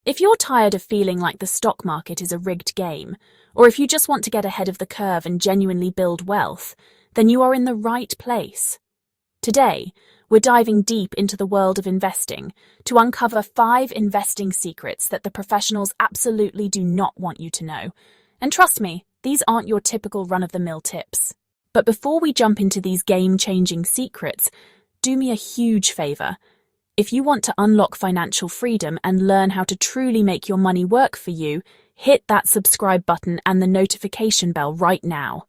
If you're tired of feeling like the stock market is a rigged game, or if you just want to get ahead of the curve and genuinely build wealth, then you are in the right place. Today, we're diving deep into the world of investing to uncover 5 investing secrets that the professionals absolutely do not want you to know. And trust me, these aren't your typical run-of-the-mill tips. But before we jump into these game-changing secrets, do me a huge favor. If you want to unlock financial freedom and learn how to truly make your money work for you, hit that subscribe button and the notification bell right now.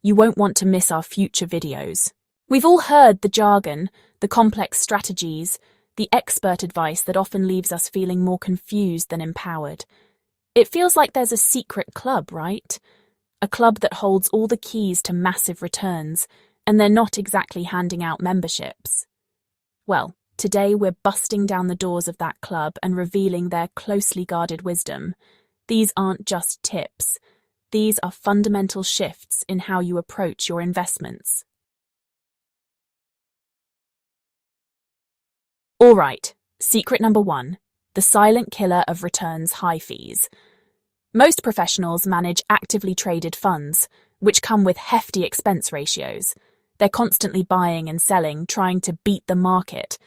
You won't want to miss our future videos. We've all heard the jargon, the complex strategies, the expert advice that often leaves us feeling more confused than empowered. It feels like there's a secret club, right? A club that holds all the keys to massive returns, and they're not exactly handing out memberships. Well, today we're busting down the doors of that club and revealing their closely guarded wisdom. These aren't just tips. These are fundamental shifts in how you approach your investments. All right, secret number 1, the silent killer of returns: high fees. Most professionals manage actively traded funds, which come with hefty expense ratios. They're constantly buying and selling, trying to beat the market.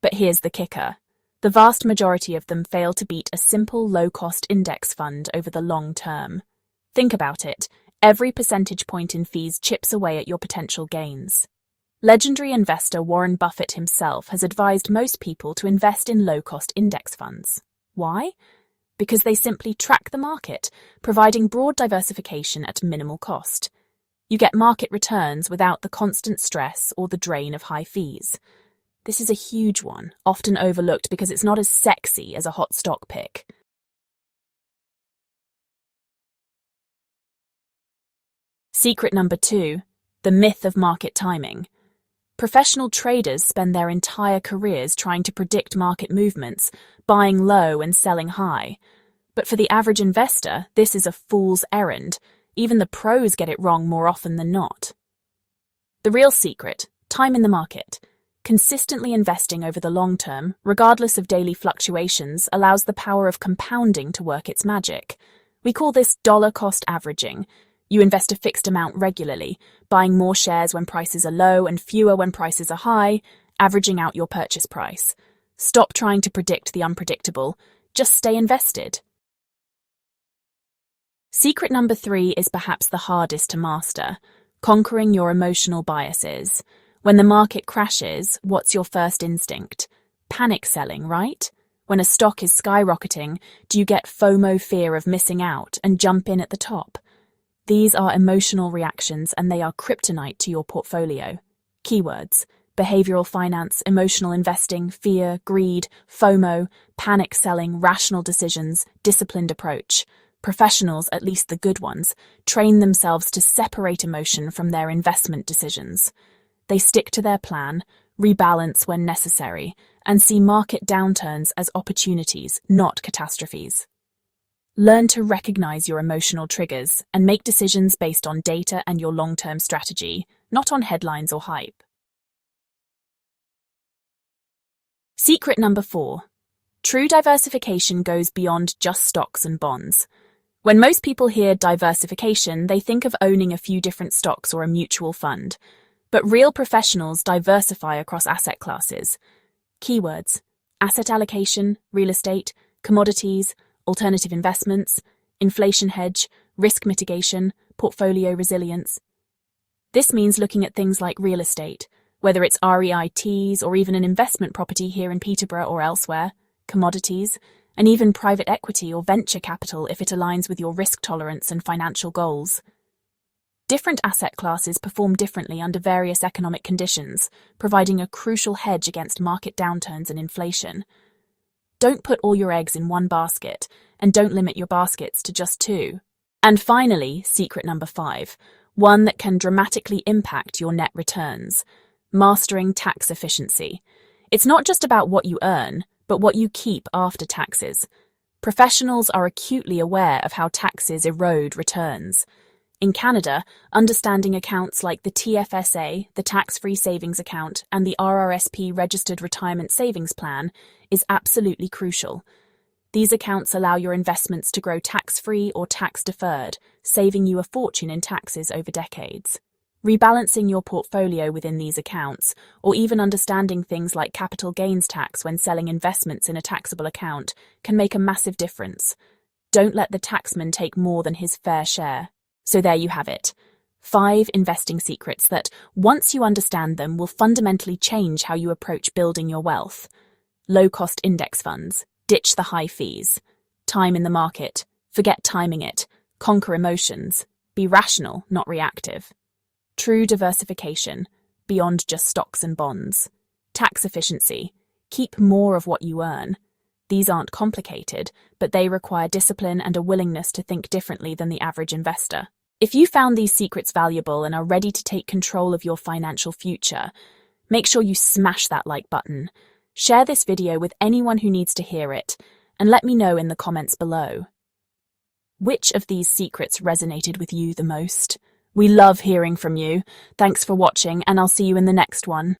But here's the kicker. The vast majority of them fail to beat a simple low-cost index fund over the long term. Think about it. Every percentage point in fees chips away at your potential gains. Legendary investor Warren Buffett himself has advised most people to invest in low-cost index funds. Why? Because they simply track the market, providing broad diversification at minimal cost. You get market returns without the constant stress or the drain of high fees. This is a huge one, often overlooked because it's not as sexy as a hot stock pick. Secret number 2, the myth of market timing. Professional traders spend their entire careers trying to predict market movements, buying low and selling high. But for the average investor, this is a fool's errand. Even the pros get it wrong more often than not. The real secret: time in the market. Consistently investing over the long term, regardless of daily fluctuations, allows the power of compounding to work its magic. We call this dollar cost averaging. You invest a fixed amount regularly, buying more shares when prices are low and fewer when prices are high, averaging out your purchase price. Stop trying to predict the unpredictable. Just stay invested. Secret number 3 is perhaps the hardest to master: conquering your emotional biases. When the market crashes, what's your first instinct? Panic selling, right? When a stock is skyrocketing, do you get FOMO, fear of missing out, and jump in at the top? These are emotional reactions, and they are kryptonite to your portfolio. Keywords: behavioral finance, emotional investing, fear, greed, FOMO, panic selling, rational decisions, disciplined approach. Professionals, at least the good ones, train themselves to separate emotion from their investment decisions. They stick to their plan, rebalance when necessary, and see market downturns as opportunities, not catastrophes. Learn to recognize your emotional triggers and make decisions based on data and your long-term strategy, not on headlines or hype. Secret number 4. True diversification goes beyond just stocks and bonds. When most people hear diversification, they think of owning a few different stocks or a mutual fund. But real professionals diversify across asset classes. Keywords: asset allocation, real estate, commodities, alternative investments, inflation hedge, risk mitigation, portfolio resilience. This means looking at things like real estate, whether it's REITs or even an investment property here in Peterborough or elsewhere, commodities, and even private equity or venture capital if it aligns with your risk tolerance and financial goals. Different asset classes perform differently under various economic conditions, providing a crucial hedge against market downturns and inflation. Don't put all your eggs in one basket, and don't limit your baskets to just 2. And finally, secret number 5, one that can dramatically impact your net returns: mastering tax efficiency. It's not just about what you earn, but what you keep after taxes. Professionals are acutely aware of how taxes erode returns. In Canada, understanding accounts like the TFSA, the Tax-Free Savings Account, and the RRSP Registered Retirement Savings Plan is absolutely crucial. These accounts allow your investments to grow tax-free or tax-deferred, saving you a fortune in taxes over decades. Rebalancing your portfolio within these accounts, or even understanding things like capital gains tax when selling investments in a taxable account, can make a massive difference. Don't let the taxman take more than his fair share. So there you have it. 5 investing secrets that, once you understand them, will fundamentally change how you approach building your wealth. Low-cost index funds. Ditch the high fees. Time in the market. Forget timing it. Conquer emotions. Be rational, not reactive. True diversification. Beyond just stocks and bonds. Tax efficiency. Keep more of what you earn. These aren't complicated, but they require discipline and a willingness to think differently than the average investor. If you found these secrets valuable and are ready to take control of your financial future, make sure you smash that like button. Share this video with anyone who needs to hear it, and let me know in the comments below. Which of these secrets resonated with you the most? We love hearing from you. Thanks for watching, and I'll see you in the next one.